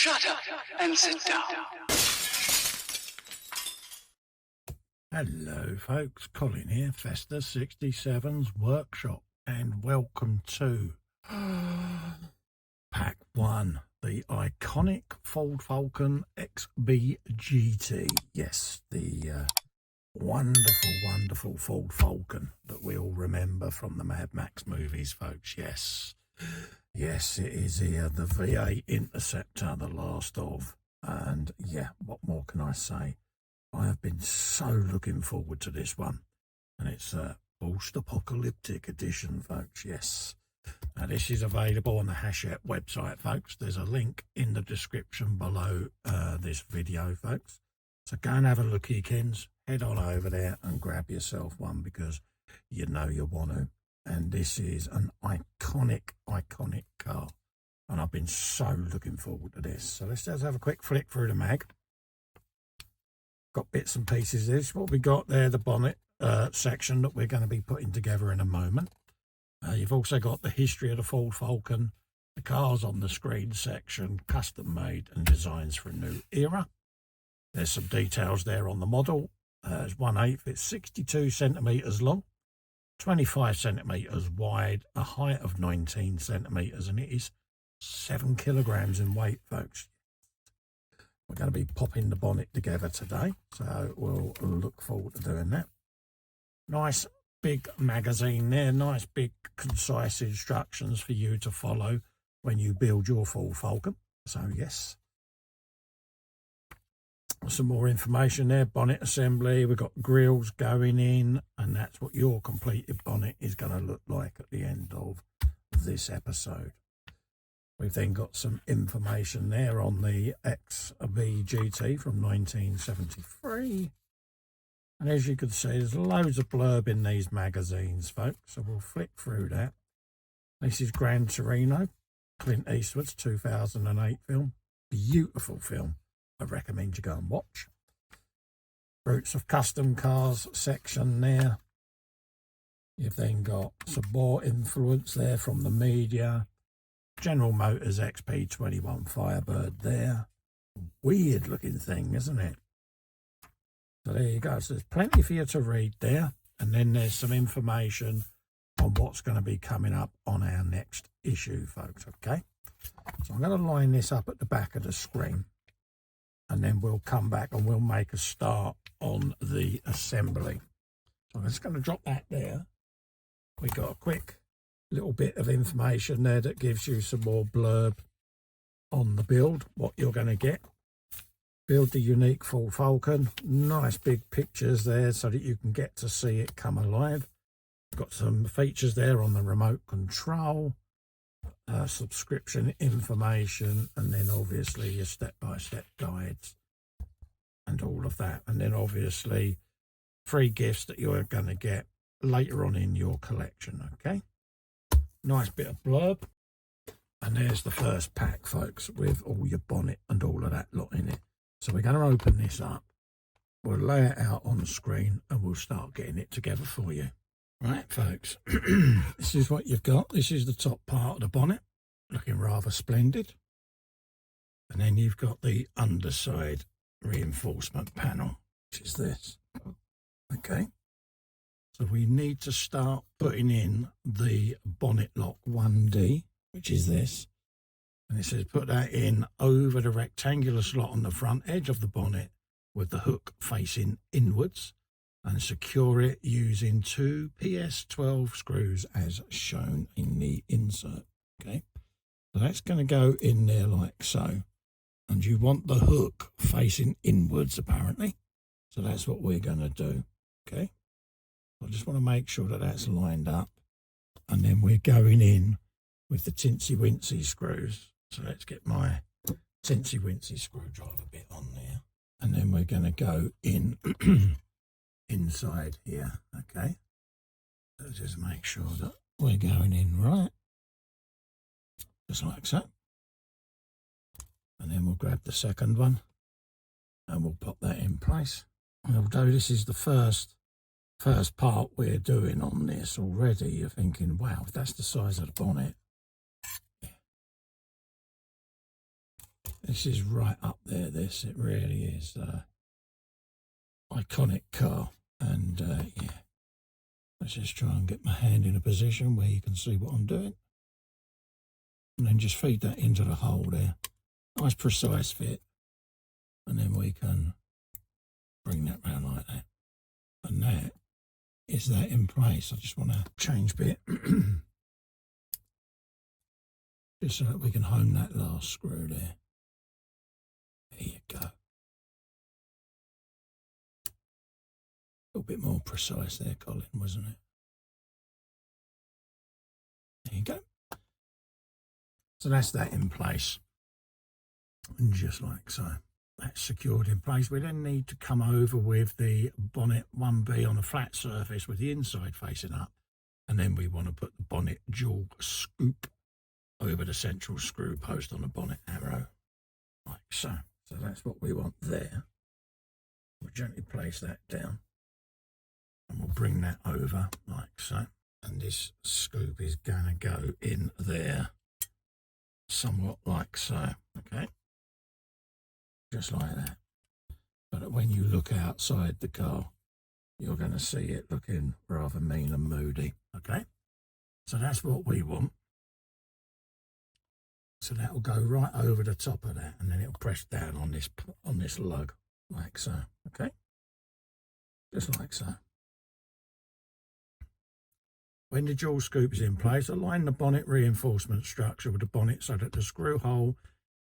Shut up and sit down. Hello folks, Colin here, Festa 67's workshop, and welcome to Pack 1, the iconic Ford Falcon XB GT. Yes, the wonderful Ford Falcon that we all remember from the Mad Max movies, folks. Yes, it is here, the V8 Interceptor, the last of. And yeah, what more can I say? I have been so looking forward to this one, and it's a post-apocalyptic edition, folks. Yes, now this is available on the Hachette website, folks. There's a link in the description below this video, folks. So go and have a look, you kins. Head on over there and grab yourself one, because you know you want to. And this is an iconic car, and I've been so looking forward to this. So let's just have a quick flick through the mag. Got bits and pieces. This what we got there, the bonnet section that we're going to be putting together in a moment. You've also got the history of the Ford Falcon, the cars on the screen section, custom made and designs for a new era. There's some details there on the model. It's 1/8, it's 62 centimeters long, 25 centimeters wide, a height of 19 centimeters, and it is 7 kilograms in weight, folks. We're going to be popping the bonnet together today, so we'll look forward to doing that. Nice big magazine there, nice big concise instructions for you to follow when you build your Ford Falcon. So yes, some more information there. Bonnet assembly, we've got grills going in, and that's what your completed bonnet is going to look like at the end of this episode. We've then got some information there on the XB GT from 1973. And as you can see, there's loads of blurb in these magazines, folks. So we'll flick through that. This is Gran Torino, Clint Eastwood's 2008 film. Beautiful film. I recommend you go and watch. Roots of Custom Cars section there. You've then got some more influence there from the media. General Motors XP21 Firebird there. Weird looking thing, isn't it? So there you go. So there's plenty for you to read there. And then there's some information on what's going to be coming up on our next issue, folks. Okay. So I'm going to line this up at the back of the screen, and then we'll come back and we'll make a start on the assembly. So I'm just going to drop that there. We got a quick little bit of information there that gives you some more blurb on the build, what you're going to get. Build the unique Ford Falcon. Nice big pictures there so that you can get to see it come alive. Got some features there on the remote control, subscription information, and then obviously your step-by-step guides and all of that. And then obviously free gifts that you're going to get later on in your collection. Okay. Nice bit of blurb, and there's the first pack, folks, with all your bonnet and all of that lot in it. So we're going to open this up, we'll lay it out on the screen, and we'll start getting it together for you. Right, folks, this is what you've got. This is the top part of the bonnet, looking rather splendid. And then you've got the underside reinforcement panel, which is this. Okay. So we need to start putting in the bonnet lock 1D, which is this. And it says put that in over the rectangular slot on the front edge of the bonnet with the hook facing inwards, and secure it using 2 PS12 screws as shown in the insert. Okay, so that's going to go in there like so. And you want the hook facing inwards, apparently. So that's what we're going to do. Okay. I just want to make sure that that's lined up, and then we're going in with the tinsy-wincy screws. So let's get my tinsy-wincy screwdriver bit on there, and then we're going to go in inside here. Okay, so just make sure that we're going in right, just like so. And then we'll grab the second one and we'll pop that in place. And although this is the first part we're doing on this already, you're thinking, wow, if that's the size of the bonnet, This is right up there, this. It really is. Iconic car. And yeah, let's just try and get my hand in a position where you can see what I'm doing. And then just feed that into the hole there. Nice precise fit. And then we can bring that round like that. And that is that in place. I just want to change bit. Just so that we can hone that last screw there. There you go. A little bit more precise there, Colin, wasn't it? There you go. So that's that in place. And just like so, that's secured in place. We then need to come over with the bonnet 1B on a flat surface with the inside facing up. And then we want to put the bonnet dual scoop over the central screw post on the bonnet arrow, like so. So that's what we want there. We'll gently place that down. And we'll bring that over like so. And this scoop is going to go in there somewhat like so, okay? Just like that. So that when you look outside the car, you're going to see it looking rather mean and moody, okay? So that's what we want. So that will go right over the top of that, and then it'll press down on this lug, like so, okay? Just like so. When the dual scoop is in place, align the bonnet reinforcement structure with the bonnet so that the screw hole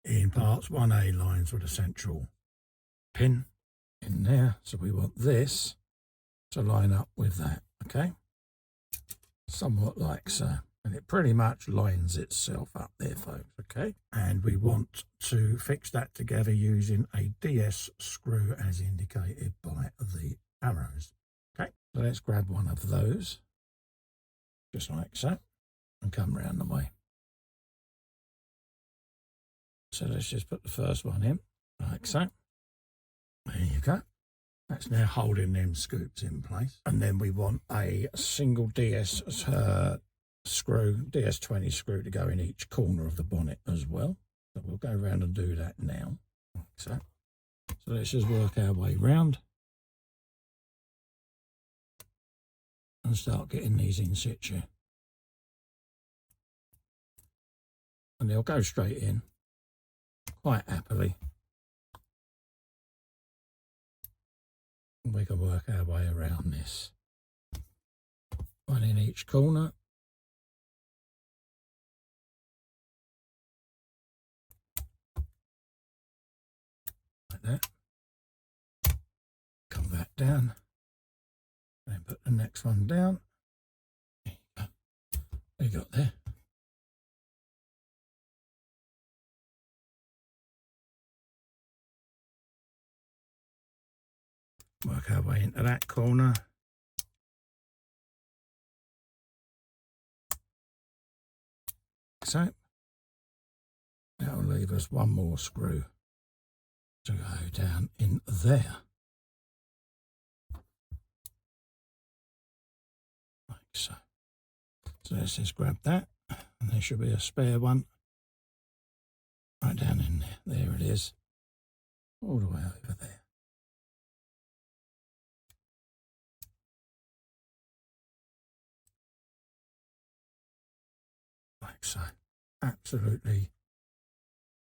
in parts 1A lines with a central pin in there. So we want this to line up with that, okay? Somewhat like so. And it pretty much lines itself up there, folks, okay? And we want to fix that together using a DS screw as indicated by the arrows, okay? So let's grab one of those. Just like so, and come round the way. So let's just put the first one in, like so. There you go. That's now holding them scoops in place. And then we want a single DS screw, DS20 screw to go in each corner of the bonnet as well. So we'll go around and do that now. Like so. So let's just work our way round. And start getting these in situ. And they'll go straight in quite happily. We can work our way around this. One in each corner. Like that. Come back down. Then put the next one down. There you go. There you got there. Work our way into that corner. So that'll leave us one more screw to go down in there. Like so. So let's just grab that, and there should be a spare one right down in there. There it is, all the way over there. Like so. Absolutely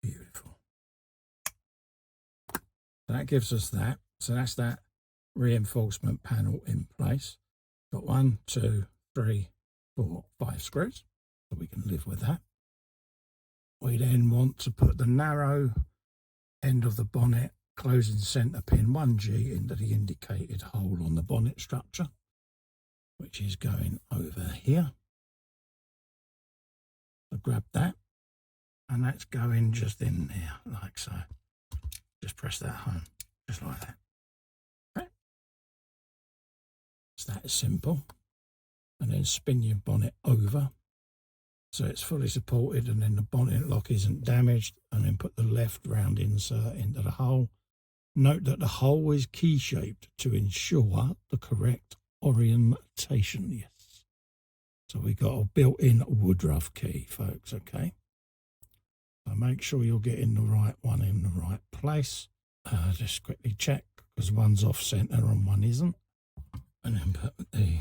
beautiful. So that gives us that. So that's that reinforcement panel in place. Got 1, 2, 3, 4, 5 screws, so we can live with that. We then want to put the narrow end of the bonnet closing centre pin 1G into the indicated hole on the bonnet structure, which is going over here. So grab that, and that's going just in there, like so. Just press that home, just like that. Okay. It's that simple. And then spin your bonnet over so it's fully supported, and then the bonnet lock isn't damaged, and then put the left round insert into the hole. Note that the hole is key shaped to ensure the correct orientation. Yes. So we got a built-in Woodruff key, folks, okay? So make sure you're getting the right one in the right place. Just quickly check, because one's off centre and one isn't. And then put the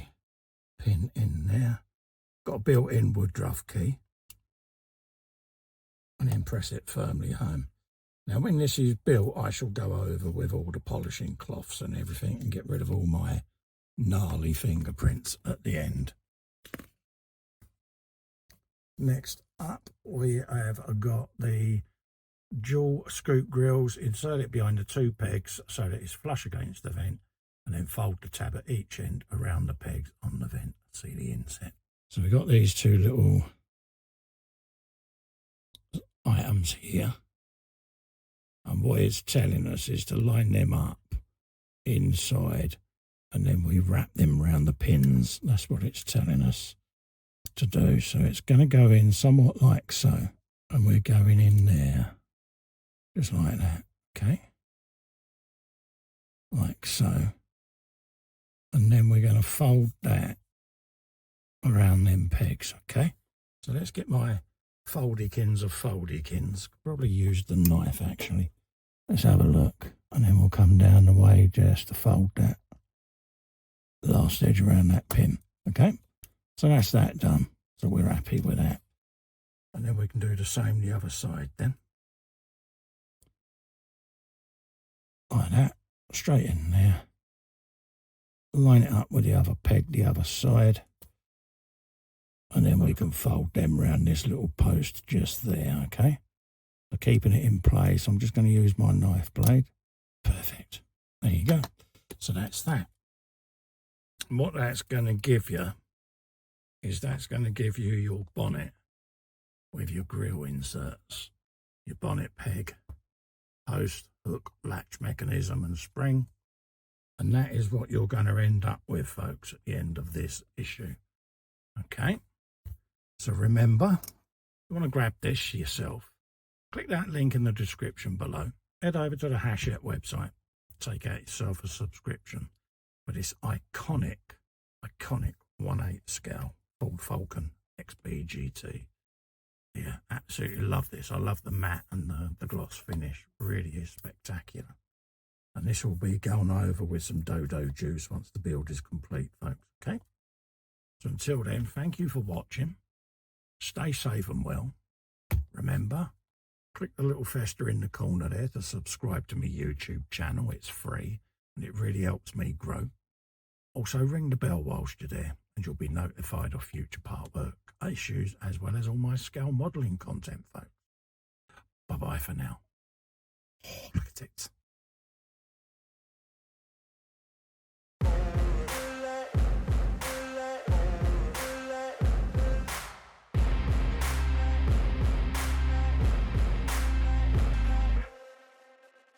pin in there. Got a built-in Woodruff key. And then press it firmly home. Now when this is built, I shall go over with all the polishing cloths and everything and get rid of all my gnarly fingerprints at the end. Next up, we have got the dual scoop grills. Insert it behind the two pegs so that it's flush against the vent, and then fold the tab at each end around the pegs on the vent. See the inset. So we've got these two little items here, and what it's telling us is to line them up inside, and then we wrap them around the pins. That's what it's telling us to do. So it's going to go in somewhat like so, and we're going in there just like that, okay, like so, and then we're going to fold that around them pegs. Okay, so let's get my foldykins of foldykins. Probably use the knife actually. Let's have a look, and then we'll come down the way just to fold that last edge around that pin. Okay, so that's that done. So we're happy with that, and then we can do the same the other side then, like that, straight in there. Line it up with the other peg the other side, and then we can fold them around this little post just there. Okay, so keeping it in place, I'm just going to use my knife blade. Perfect. There you go. So that's that. And what that's going to give you is that's going to give you your bonnet with your grill inserts, your bonnet peg, post, hook, latch mechanism and spring. And that is what you're going to end up with, folks, at the end of this issue. Okay, so remember, you want to grab this yourself, click that link in the description below. Head over to the Hachette website, take out yourself a subscription for this iconic 1/8 scale Ford Falcon XB GT. Yeah, absolutely love this. I love the matte and the gloss finish. Really is spectacular. And this will be going over with some dodo juice once the build is complete, folks. Okay, so until then, thank you for watching. Stay safe and well. Remember, click the little fester in the corner there to subscribe to my YouTube channel. It's free and it really helps me grow. Also, ring the bell whilst you're there and you'll be notified of future Partwork issues as well as all my scale modelling content, folks. Bye-bye for now. Oh, look at it.